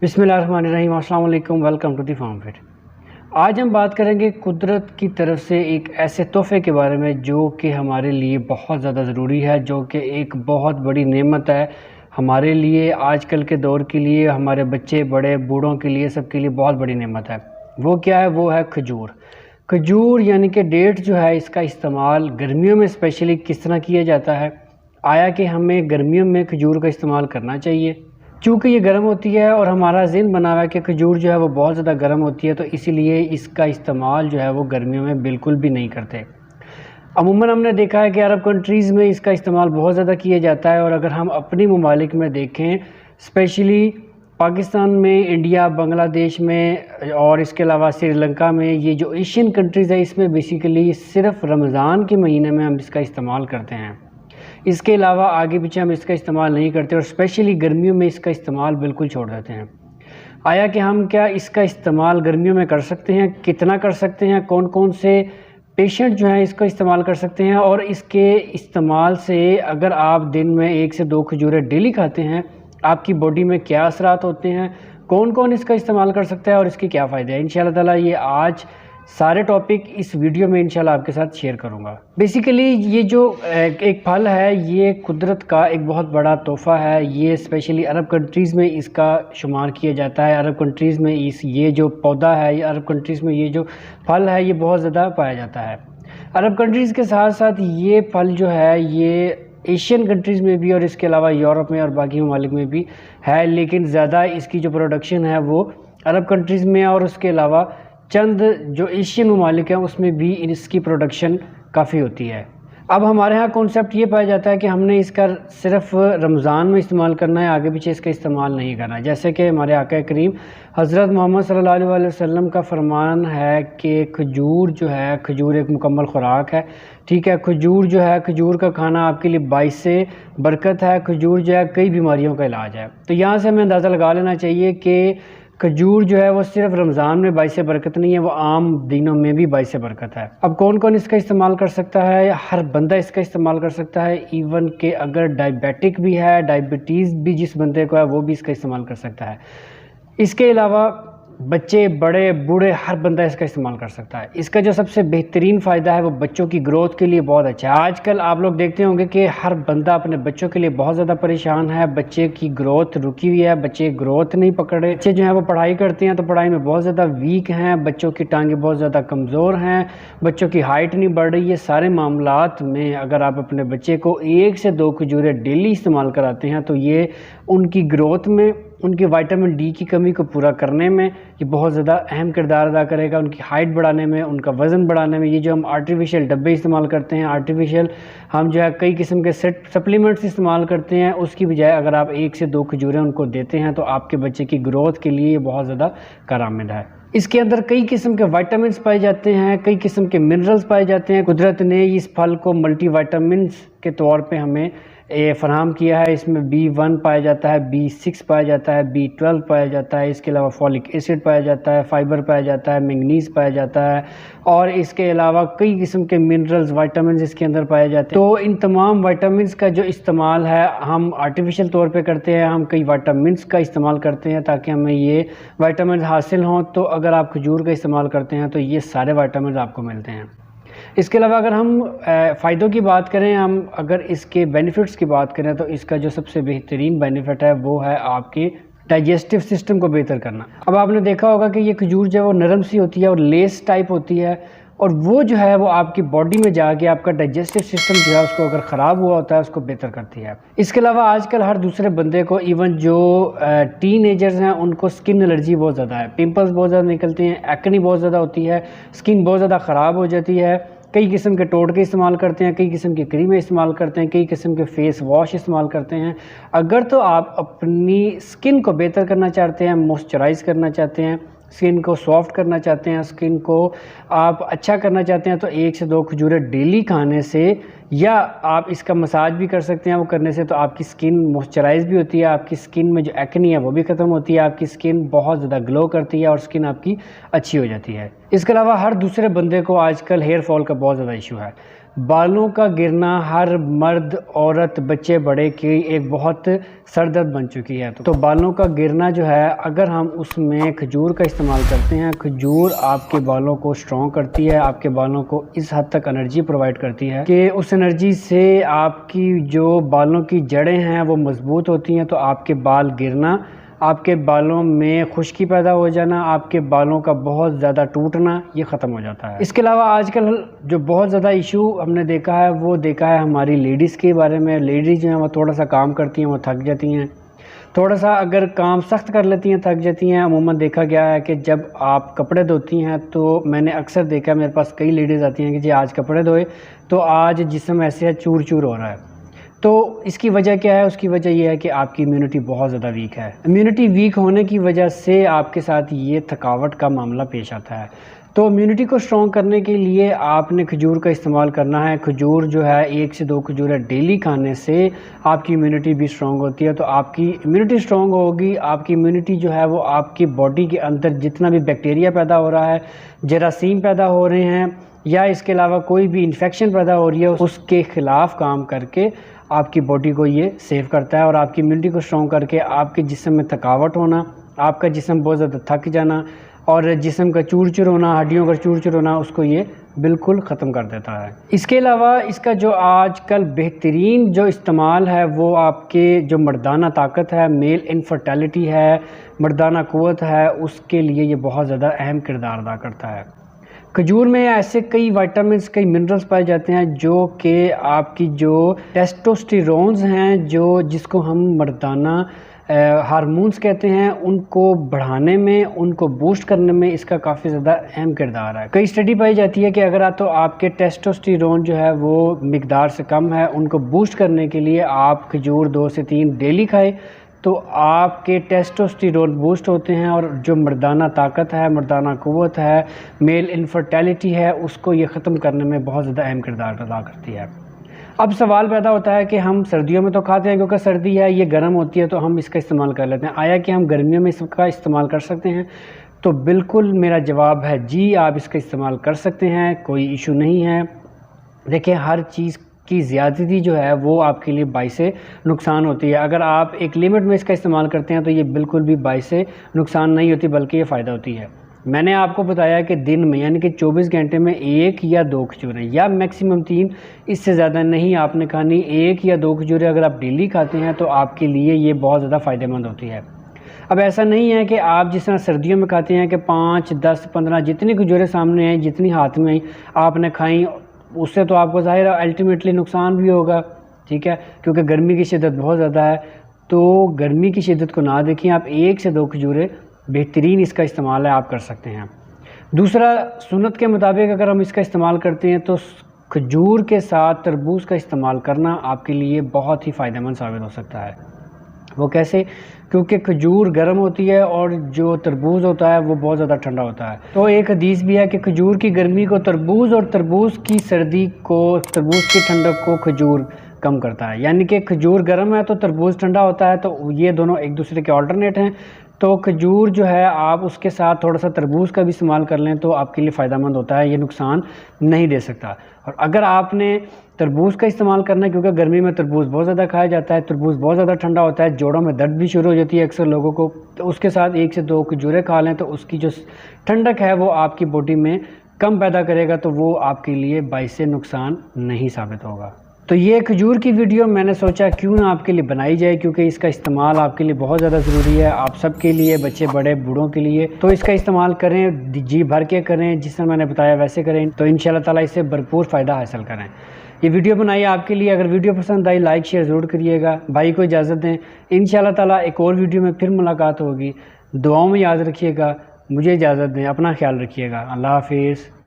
बिस्मिल्लाहिर्रहमानिर्रहीम, अस्सलाम वालेकुम, welcome to the farm fit. आज हम बात करेंगे कुदरत की तरफ से एक ऐसे तोहफ़े के बारे में जो कि हमारे लिए बहुत ज़्यादा ज़रूरी है, जो कि एक बहुत बड़ी नेमत है हमारे लिए, आजकल के दौर के लिए, हमारे बच्चे बड़े बूढ़ों के लिए, सबके लिए बहुत बड़ी नेमत है। वो क्या है? वो है खजूर। खजूर यानी कि डेट जो है, इसका इस्तेमाल गर्मियों में स्पेशली किस तरह किया जाता है? आया कि हमें गर्मियों में खजूर का इस्तेमाल करना चाहिए? चूँकि ये गर्म होती है और हमारा ज़हन बना हुआ है कि खजूर जो है वो बहुत ज़्यादा गर्म होती है, तो इसीलिए इसका इस्तेमाल जो है वो गर्मियों में बिल्कुल भी नहीं करते। अमूमन हमने देखा है कि अरब कंट्रीज़ में इसका इस्तेमाल बहुत ज़्यादा किया जाता है, और अगर हम अपनी ममालिक में देखें, स्पेशली पाकिस्तान में, इंडिया, बांग्लादेश में और इसके अलावा श्रीलंका में, ये जो एशियन कंट्रीज़ है, इसमें बेसिकली सिर्फ़ रमज़ान के महीने में हम इसका इस्तेमाल करते हैं। इसके अलावा आगे पीछे हम इसका इस्तेमाल नहीं करते, और स्पेशली गर्मियों में इसका इस्तेमाल बिल्कुल छोड़ देते हैं। आया कि हम क्या इसका इस्तेमाल गर्मियों में कर सकते हैं? कितना कर सकते हैं? कौन कौन से पेशेंट जो हैं इसका इस्तेमाल कर सकते हैं? और इसके इस्तेमाल से अगर आप दिन में 1 से 2 खजूरें डेली खाते हैं, आपकी बॉडी में क्या असरात होते हैं? कौन कौन इसका इस्तेमाल कर सकता है और इसके क्या फ़ायदे हैं? इंशाअल्लाह ताला ये आज सारे टॉपिक इस वीडियो में इंशाल्लाह आपके साथ शेयर करूंगा। बेसिकली ये जो एक फल है, ये कुदरत का एक बहुत बड़ा तोहफ़ा है। ये स्पेशली अरब कंट्रीज़ में इसका शुमार किया जाता है। अरब कंट्रीज़ में ये जो पौधा है, ये अरब कंट्रीज़ में ये जो फल है, ये बहुत ज़्यादा पाया जाता है। अरब कंट्रीज़ के साथ साथ ये फल जो है, ये एशियन कंट्रीज़ में भी और इसके अलावा यूरोप में और बाकी ममालिक में भी है, लेकिन ज़्यादा इसकी जो प्रोडक्शन है वो अरब कंट्रीज़ में, और उसके अलावा चंद जो एशियन ममालिक हैं उसमें भी इसकी प्रोडक्शन काफ़ी होती है। अब हमारे यहाँ कॉन्सेप्ट ये पाया जाता है कि हमने इसका सिर्फ रमज़ान में इस्तेमाल करना है, आगे पीछे इसका इस्तेमाल नहीं करना है। जैसे कि हमारे आका करीम हज़रत मोहम्मद सल्लल्लाहु अलैहि वसल्लम का फरमान है कि खजूर जो है, खजूर एक मुकम्मल खुराक है। ठीक है, खजूर जो है, खजूर का खाना आपके लिए बाइस से बरकत है। खजूर जो है कई बीमारियों का इलाज है। तो यहाँ से हमें अंदाज़ा लगा लेना चाहिए कि खजूर जो है वो सिर्फ रमज़ान में बाइस बरकत नहीं है, वो आम दिनों में भी बाइस बरकत है। अब कौन कौन इसका इस्तेमाल कर सकता है? हर बंदा इसका इस्तेमाल कर सकता है। इवन के अगर डायबिटिक भी है, डायबिटीज़ भी जिस बंदे को है, वो भी इसका इस्तेमाल कर सकता है। इसके अलावा बच्चे, बड़े, बूढ़े, हर बंदा इसका इस्तेमाल कर सकता है। इसका जो सबसे बेहतरीन फ़ायदा है वो बच्चों की ग्रोथ के लिए बहुत अच्छा है। आजकल आप लोग देखते होंगे कि हर बंदा अपने बच्चों के लिए बहुत ज़्यादा परेशान है। बच्चे की ग्रोथ रुकी हुई है, बच्चे ग्रोथ नहीं पकड़ रहे। बच्चे जो हैं वो पढ़ाई करते हैं तो पढ़ाई में बहुत ज़्यादा वीक हैं, बच्चों की टांगें बहुत ज़्यादा कमज़ोर हैं, बच्चों की हाइट नहीं बढ़ रही है। सारे मामलात में अगर आप अपने बच्चे को 1 से 2 खजूरें डेली इस्तेमाल कराते हैं, तो ये उनकी ग्रोथ में, उनकी विटामिन डी की कमी को पूरा करने में ये बहुत ज़्यादा अहम किरदार अदा करेगा। उनकी हाइट बढ़ाने में, उनका वज़न बढ़ाने में। ये जो हम आर्टिफिशियल डब्बे इस्तेमाल करते हैं, आर्टिफिशियल हम जो है कई किस्म के सप्लीमेंट्स इस्तेमाल करते हैं, उसकी बजाय अगर आप 1 से 2 खजूरें उनको देते हैं तो आपके बच्चे की ग्रोथ के लिए ये बहुत ज़्यादा कारआमद है। इसके अंदर कई किस्म के विटामिन्स पाए जाते हैं, कई किस्म के मिनरल्स पाए जाते हैं। कुदरत ने इस फल को मल्टी विटामिन्स के तौर पे हमें फराहम किया है। इसमें B1 पाया जाता है, B6 पाया जाता है, B12 पाया जाता है, इसके अलावा फॉलिक एसिड पाया जाता है, फाइबर पाया जाता है, मैंगनीज पाया जाता है, और इसके अलावा कई किस्म के मिनरल्स, विटामिन्स इसके अंदर पाए जाते हैं। तो इन तमाम विटामिन्स का जो इस्तेमाल है हम आर्टिफिशियल तौर पे करते हैं। हम कई विटामिन्स का इस्तेमाल करते हैं ताकि हमें ये विटामिन हासिल हों। तो अगर आप खजूर का इस्तेमाल करते हैं तो ये सारे विटामिन आपको मिलते हैं। इसके अलावा अगर हम फ़ायदों की बात करें, हम अगर इसके बेनिफिट्स की बात करें, तो इसका जो सबसे बेहतरीन बेनिफिट है वो है आपके डाइजेस्टिव सिस्टम को बेहतर करना। अब आपने देखा होगा कि ये खजूर जो है वो नरम सी होती है और लेस टाइप होती है, और वो जो है वो आपकी बॉडी में जाके आपका डाइजेस्टिव सिस्टम जो है उसको अगर ख़राब हुआ होता है उसको बेहतर करती है। इसके अलावा आजकल हर दूसरे बंदे को, इवन जो टीनेजर्स हैं, उनको स्किन एलर्जी बहुत ज़्यादा है, पिंपल्स बहुत ज़्यादा निकलते हैं, एक्ने बहुत ज़्यादा होती है, स्किन बहुत ज़्यादा ख़राब हो जाती है। कई किस्म के टोटके इस्तेमाल करते हैं, कई किस्म की क्रीमें इस्तेमाल करते हैं, कई किस्म के फेस वॉश इस्तेमाल करते हैं। अगर तो आप अपनी स्किन को बेहतर करना चाहते हैं, मॉइस्चराइज़ करना चाहते हैं, स्किन को सॉफ्ट करना चाहते हैं, स्किन को आप अच्छा करना चाहते हैं, तो 1 से 2 खजूरें डेली खाने से या आप इसका मसाज भी कर सकते हैं। वो करने से तो आपकी स्किन मॉइस्चराइज भी होती है, आपकी स्किन में जो एक्नी है वो भी ख़त्म होती है, आपकी स्किन बहुत ज़्यादा ग्लो करती है और स्किन आपकी अच्छी हो जाती है। इसके अलावा हर दूसरे बंदे को आजकल हेयर फॉल का बहुत ज़्यादा इशू है। बालों का गिरना हर मर्द, औरत, बच्चे, बड़े की एक बहुत सर दर्द बन चुकी है। तो बालों का गिरना जो है, अगर हम उसमें खजूर का इस्तेमाल करते हैं, खजूर आपके बालों को स्ट्रॉन्ग करती है, आपके बालों को इस हद तक एनर्जी प्रोवाइड करती है कि उस एनर्जी से आपकी जो बालों की जड़ें हैं वो मजबूत होती हैं। तो आपके बाल गिरना, आपके बालों में खुश्की पैदा हो जाना, आपके बालों का बहुत ज़्यादा टूटना, ये ख़त्म हो जाता है। इसके अलावा आजकल जो बहुत ज़्यादा इशू हमने देखा है वो देखा है हमारी लेडीज़ के बारे में। लेडीज़ जो हैं वो थोड़ा सा काम करती हैं, वो थक जाती हैं, थोड़ा सा अगर काम सख्त कर लेती हैं, थक जाती हैं। अमूमन देखा गया है कि जब आप कपड़े धोती हैं तो मैंने अक्सर देखा है, मेरे पास कई लेडीज़ आती हैं कि जी आज कपड़े धोए तो आज जिस्म ऐसे है चूर चूर हो रहा है। तो इसकी वजह क्या है? उसकी वजह यह है कि आपकी इम्यूनिटी बहुत ज़्यादा वीक है। इम्यूनिटी वीक होने की वजह से आपके साथ ये थकावट का मामला पेश आता है। तो इम्यूनिटी को स्ट्रॉन्ग करने के लिए आपने खजूर का इस्तेमाल करना है। खजूर जो है 1 से 2 खजूर डेली खाने से आपकी इम्यूनिटी भी स्ट्रॉन्ग होती है। तो आपकी इम्यूनिटी स्ट्रॉन्ग होगी, आपकी इम्यूनिटी जो है वो आपकी बॉडी के अंदर जितना भी बैक्टीरिया पैदा हो रहा है, जरासीम पैदा हो रहे हैं या इसके अलावा कोई भी इन्फेक्शन पैदा हो रही है, उसके ख़िलाफ़ काम करके आपकी बॉडी को ये सेव करता है और आपकी इम्यूनिटी को स्ट्रॉन्ग करके आपके जिस्म में थकावट होना, आपका जिस्म बहुत ज़्यादा थक जाना और जिस्म का चूर चूर होना, हड्डियों का चूर चूर होना, उसको ये बिल्कुल ख़त्म कर देता है। इसके अलावा इसका जो आजकल बेहतरीन जो इस्तेमाल है वो आपके जो मर्दाना ताकत है, मेल इनफर्टिलिटी है, मर्दाना क़ुव्वत है, उसके लिए ये बहुत ज़्यादा अहम किरदार अदा करता है। खजूर में ऐसे कई विटामिन्स, कई मिनरल्स पाए जाते हैं जो कि आपकी जो टेस्टोस्टेरोन्स हैं, जिसको हम मर्दाना हार्मोन्स कहते हैं, उनको बढ़ाने में, उनको बूस्ट करने में इसका काफ़ी ज़्यादा अहम किरदार है। कई स्टडी पाई जाती है कि अगर तो आपके टेस्टोस्टेरोन जो है वो मिकदार से कम है, उनको बूस्ट करने के लिए आप खजूर 2 से 3 डेली खाएँ तो आपके टेस्टोस्टेरोन बूस्ट होते हैं और जो मर्दाना ताकत है, मर्दाना क़ुव्वत है, मेल इनफर्टिलिटी है, उसको ये ख़त्म करने में बहुत ज़्यादा अहम किरदार अदा करती है। अब सवाल पैदा होता है कि हम सर्दियों में तो खाते हैं क्योंकि सर्दी है, ये गर्म होती है तो हम इसका इस्तेमाल कर लेते हैं। आया कि हम गर्मियों में इसका इस्तेमाल कर सकते हैं? तो बिल्कुल मेरा जवाब है जी, आप इसका इस्तेमाल कर सकते हैं, कोई इशू नहीं है। देखिए, हर चीज़ की ज़्यादती जो है वो आपके लिए बाइस नुकसान होती है। अगर आप एक लिमिट में इसका इस्तेमाल करते हैं तो ये बिल्कुल भी बाइस नुकसान नहीं होती, बल्कि ये फ़ायदा होती है। मैंने आपको बताया कि दिन में यानी कि 24 घंटे में 1 या 2 खजूरें या मैक्सिमम 3, इससे ज़्यादा नहीं आपने खानी। 1 या 2 खजूरें अगर आप डेली खाते हैं तो आपके लिए ये बहुत ज़्यादा फ़ायदेमंद होती है। अब ऐसा नहीं है कि आप जिस तरह सर्दियों में खाते हैं कि 5, 10, 15 जितनी खजूरें सामने हैं, जितनी हाथ में आई आपने खाई, उससे तो आपको ज़ाहिर है अल्टीमेटली नुकसान भी होगा, ठीक है, क्योंकि गर्मी की शिद्दत बहुत ज़्यादा है। तो गर्मी की शिद्दत को ना देखें, आप 1 से 2 खजूरें बेहतरीन इसका इस्तेमाल है आप कर सकते हैं। दूसरा, सुन्नत के मुताबिक अगर हम इसका इस्तेमाल करते हैं तो खजूर के साथ तरबूज का इस्तेमाल करना आपके लिए बहुत ही फ़ायदेमंद साबित हो सकता है। वो कैसे? क्योंकि खजूर गर्म होती है और जो तरबूज होता है वो बहुत ज़्यादा ठंडा होता है। तो एक हदीस भी है कि खजूर की गर्मी को तरबूज और तरबूज की सर्दी को, तरबूज की ठंडक को खजूर कम करता है। यानी कि खजूर गर्म है तो तरबूज ठंडा होता है, तो ये दोनों एक दूसरे के ऑल्टरनेट हैं। तो खजूर जो है आप उसके साथ थोड़ा सा तरबूज का भी इस्तेमाल कर लें तो आपके लिए फ़ायदेमंद होता है, ये नुकसान नहीं दे सकता। और अगर आपने तरबूज का इस्तेमाल करना है, क्योंकि गर्मी में तरबूज बहुत ज़्यादा खाया जाता है, तरबूज बहुत ज़्यादा ठंडा होता है, जोड़ों में दर्द भी शुरू हो जाती है अक्सर लोगों को, तो उसके साथ 1 से 2 खजूरें खा लें तो उसकी जो ठंडक है वो आपकी बॉडी में कम पैदा करेगा, तो वो आपके लिए बाइस नुकसान नहीं साबित होगा। तो ये खजूर की वीडियो मैंने सोचा क्यों ना आपके लिए बनाई जाए, क्योंकि इसका इस्तेमाल आपके लिए बहुत ज़्यादा ज़रूरी है, आप सब के लिए, बच्चे बड़े बूढ़ों के लिए। तो इसका इस्तेमाल करें, जी भर के करें, जिस तरह मैंने बताया वैसे करें, तो इंशाल्लाह ताला इससे भरपूर फ़ायदा हासिल करें। ये वीडियो बनाई आपके लिए। अगर वीडियो पसंद आई लाइक शेयर ज़रूर करिएगा। भाई को इजाज़त दें, इंशाल्लाह ताला एक और वीडियो में फिर मुलाकात होगी। दुआओं में याद रखिएगा। मुझे इजाज़त दें, अपना ख्याल रखिएगा। अल्लाह हाफिज़।